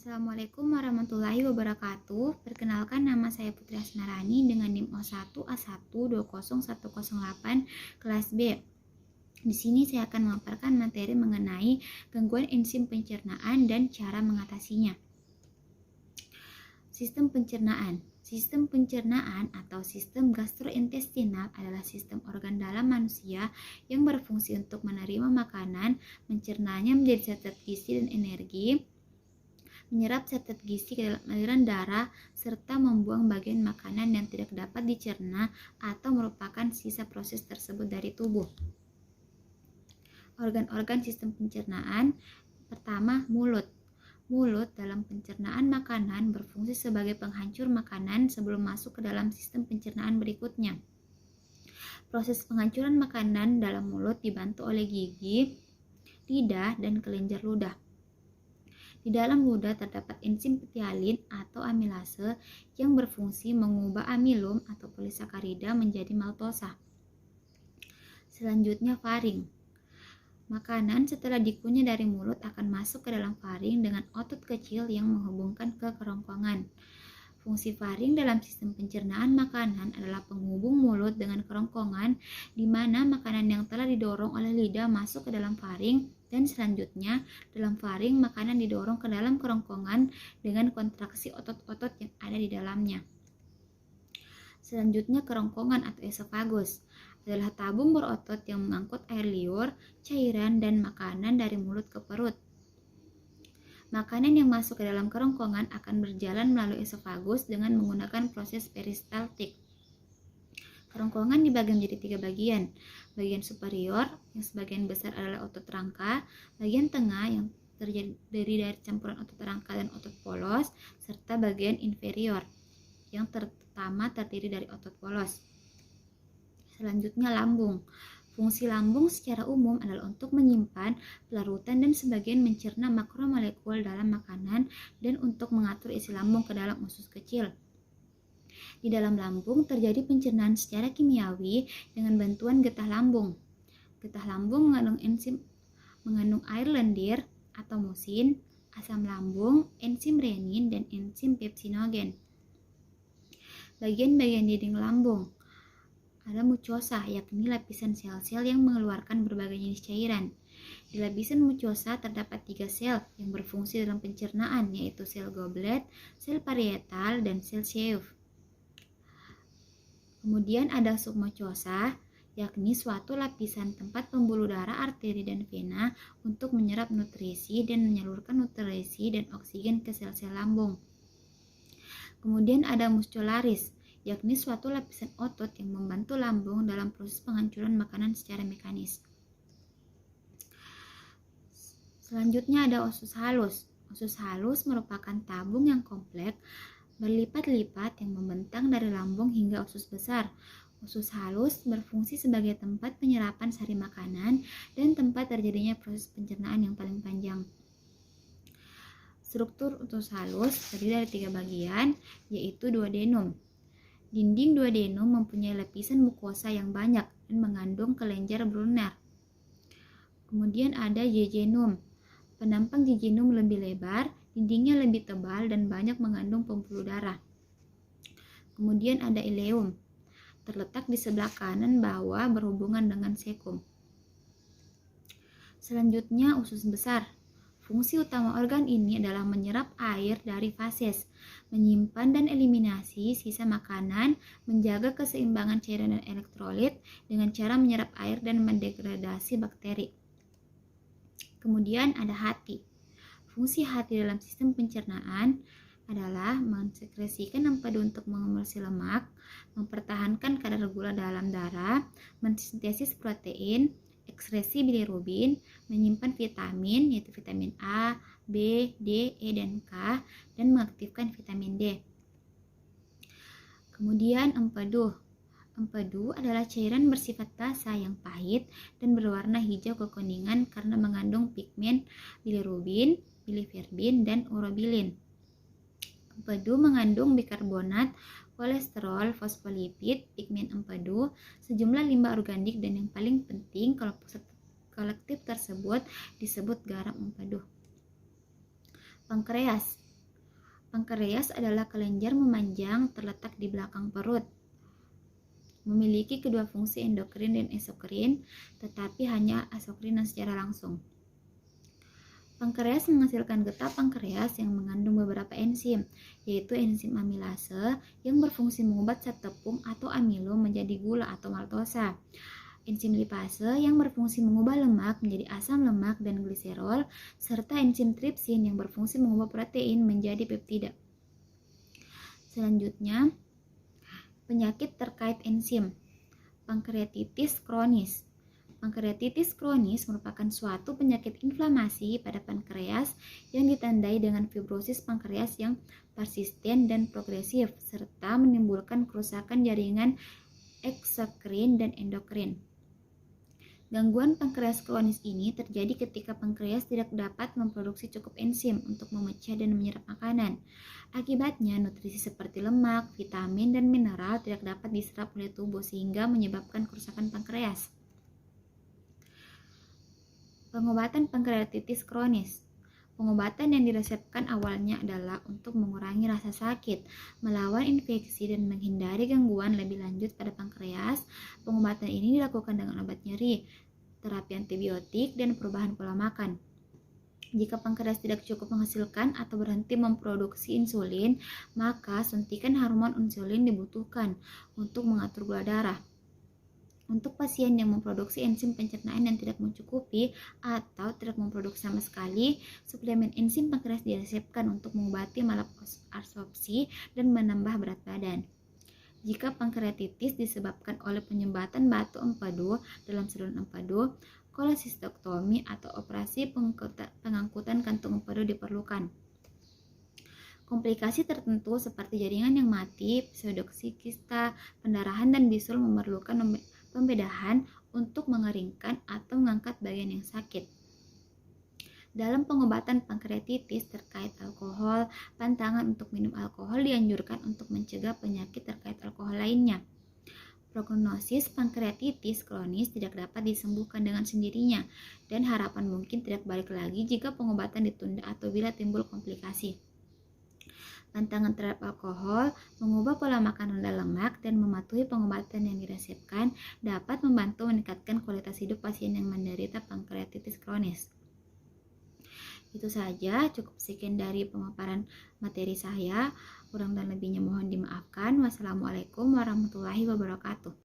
Assalamualaikum warahmatullahi wabarakatuh. Perkenalkan, nama saya Putri Asnarani dengan NIM O1A1201008 kelas B. Di sini saya akan memaparkan materi mengenai gangguan enzim pencernaan dan cara mengatasinya. Sistem pencernaan. Sistem pencernaan atau sistem gastrointestinal adalah sistem organ dalam manusia yang berfungsi untuk menerima makanan, mencernanya menjadi zat gizi dan energi, menyerap zat gizi ke dalam aliran darah, serta membuang bagian makanan yang tidak dapat dicerna atau merupakan sisa proses tersebut dari tubuh. Organ-organ sistem pencernaan. Pertama, mulut. Mulut dalam pencernaan makanan berfungsi sebagai penghancur makanan sebelum masuk ke dalam sistem pencernaan berikutnya. Proses penghancuran makanan dalam mulut dibantu oleh gigi, lidah, dan kelenjar ludah. Di dalam ludah terdapat enzim ptyalin atau amilase yang berfungsi mengubah amilum atau polisakarida menjadi maltosa. Selanjutnya, faring. Makanan setelah dikunyah dari mulut akan masuk ke dalam faring dengan otot kecil yang menghubungkan ke kerongkongan. Fungsi faring dalam sistem pencernaan makanan adalah penghubung mulut dengan kerongkongan, di mana makanan yang telah didorong oleh lidah masuk ke dalam faring, dan selanjutnya dalam faring makanan didorong ke dalam kerongkongan dengan kontraksi otot-otot yang ada di dalamnya. Selanjutnya, kerongkongan atau esofagus adalah tabung berotot yang mengangkut air liur, cairan, dan makanan dari mulut ke perut. Makanan yang masuk ke dalam kerongkongan akan berjalan melalui esofagus dengan menggunakan proses peristaltik. Kerongkongan dibagi menjadi 3 bagian. Bagian superior yang sebagian besar adalah otot rangka, bagian tengah yang terdiri dari campuran otot rangka dan otot polos, serta bagian inferior yang terutama terdiri dari otot polos. Selanjutnya, lambung. Fungsi lambung secara umum adalah untuk menyimpan, pelarutan, dan sebagian mencerna makromolekul dalam makanan dan untuk mengatur isi lambung ke dalam usus kecil. Di dalam lambung terjadi pencernaan secara kimiawi dengan bantuan getah lambung. Getah lambung mengandung air lendir atau musin, asam lambung, enzim renin, dan enzim pepsinogen. Bagian-bagian dinding lambung. Ada mucosa, yakni lapisan sel-sel yang mengeluarkan berbagai jenis cairan. Di lapisan mucosa terdapat 3 sel yang berfungsi dalam pencernaan, yaitu sel goblet, sel parietal, dan sel Scheimpf. Kemudian ada submucosa, yakni suatu lapisan tempat pembuluh darah, arteri, dan vena untuk menyerap nutrisi dan menyalurkan nutrisi dan oksigen ke sel-sel lambung. Kemudian ada muscularis, yakni suatu lapisan otot yang membantu lambung dalam proses penghancuran makanan secara mekanis. Selanjutnya ada usus halus. Usus halus merupakan tabung yang kompleks berlipat-lipat yang membentang dari lambung hingga usus besar. Usus halus berfungsi sebagai tempat penyerapan sari makanan dan tempat terjadinya proses pencernaan yang paling panjang. Struktur usus halus terdiri dari 3 bagian, yaitu duodenum. Dinding duodenum mempunyai lapisan mukosa yang banyak dan mengandung kelenjar Brunner. Kemudian ada jejunum. Penampang jejunum lebih lebar, dindingnya lebih tebal, dan banyak mengandung pembuluh darah. Kemudian ada ileum. Terletak di sebelah kanan bawah berhubungan dengan cecum. Selanjutnya, usus besar. Fungsi utama organ ini adalah menyerap air dari fases, menyimpan dan eliminasi sisa makanan, menjaga keseimbangan cairan dan elektrolit dengan cara menyerap air dan mendegradasi bakteri. Kemudian ada hati. Fungsi hati dalam sistem pencernaan adalah mensekresikan empedu untuk mengemulsi lemak, mempertahankan kadar gula dalam darah, mensintesis protein, ekskresi bilirubin, menyimpan vitamin yaitu vitamin A, B, D, E, dan K, dan mengaktifkan vitamin D. Kemudian empedu. Empedu adalah cairan bersifat basa yang pahit dan berwarna hijau kekuningan karena mengandung pigmen bilirubin, bilifirbin, dan urobilin. Empedu mengandung bikarbonat, kolesterol, fosfolipid, pigmen empedu, sejumlah limbah organik, dan yang paling penting kelompok kolektif tersebut disebut garam empedu. Pankreas. Pankreas adalah kelenjar memanjang terletak di belakang perut. Memiliki kedua fungsi endokrin dan eksokrin, tetapi hanya eksokrin secara langsung. Pankreas menghasilkan getah pankreas yang mengandung beberapa enzim, yaitu enzim amilase yang berfungsi mengubah zat tepung atau amilo menjadi gula atau maltosa, enzim lipase yang berfungsi mengubah lemak menjadi asam lemak dan gliserol, serta enzim tripsin yang berfungsi mengubah protein menjadi peptida. Selanjutnya, penyakit terkait enzim. Pankreatitis kronis. Pankreatitis kronis merupakan suatu penyakit inflamasi pada pankreas yang ditandai dengan fibrosis pankreas yang persisten dan progresif, serta menimbulkan kerusakan jaringan eksokrin dan endokrin. Gangguan pankreas kronis ini terjadi ketika pankreas tidak dapat memproduksi cukup enzim untuk memecah dan menyerap makanan. Akibatnya, nutrisi seperti lemak, vitamin, dan mineral tidak dapat diserap oleh tubuh sehingga menyebabkan kerusakan pankreas. Pengobatan pankreatitis kronis. Pengobatan yang diresepkan awalnya adalah untuk mengurangi rasa sakit, melawan infeksi, dan menghindari gangguan lebih lanjut pada pankreas. Pengobatan ini dilakukan dengan obat nyeri, terapi antibiotik, dan perubahan pola makan. Jika pankreas tidak cukup menghasilkan atau berhenti memproduksi insulin, maka suntikan hormon insulin dibutuhkan untuk mengatur gula darah. Untuk pasien yang memproduksi enzim pencernaan yang tidak mencukupi atau tidak memproduksi sama sekali, suplemen enzim pankreas diresepkan untuk mengobati malabsorpsi dan menambah berat badan. Jika pankreatitis disebabkan oleh penyumbatan batu empedu dalam saluran empedu, kolesistektomi atau operasi pengangkutan kantung empedu diperlukan. Komplikasi tertentu seperti jaringan yang mati, pseudokista, pendarahan, dan bisul memerlukan pembedahan untuk mengeringkan atau mengangkat bagian yang sakit. Dalam pengobatan pankreatitis terkait alkohol, pantangan untuk minum alkohol dianjurkan untuk mencegah penyakit terkait alkohol lainnya. Prognosis pankreatitis kronis tidak dapat disembuhkan dengan sendirinya, dan harapan mungkin tidak balik lagi jika pengobatan ditunda atau bila timbul komplikasi. Pantangan terhadap alkohol, mengubah pola makan rendah lemak, dan mematuhi pengobatan yang diresepkan dapat membantu meningkatkan kualitas hidup pasien yang menderita pankreatitis kronis. Itu saja, cukup sekian dari pemaparan materi saya. Kurang dan lebihnya mohon dimaafkan. Wassalamualaikum warahmatullahi wabarakatuh.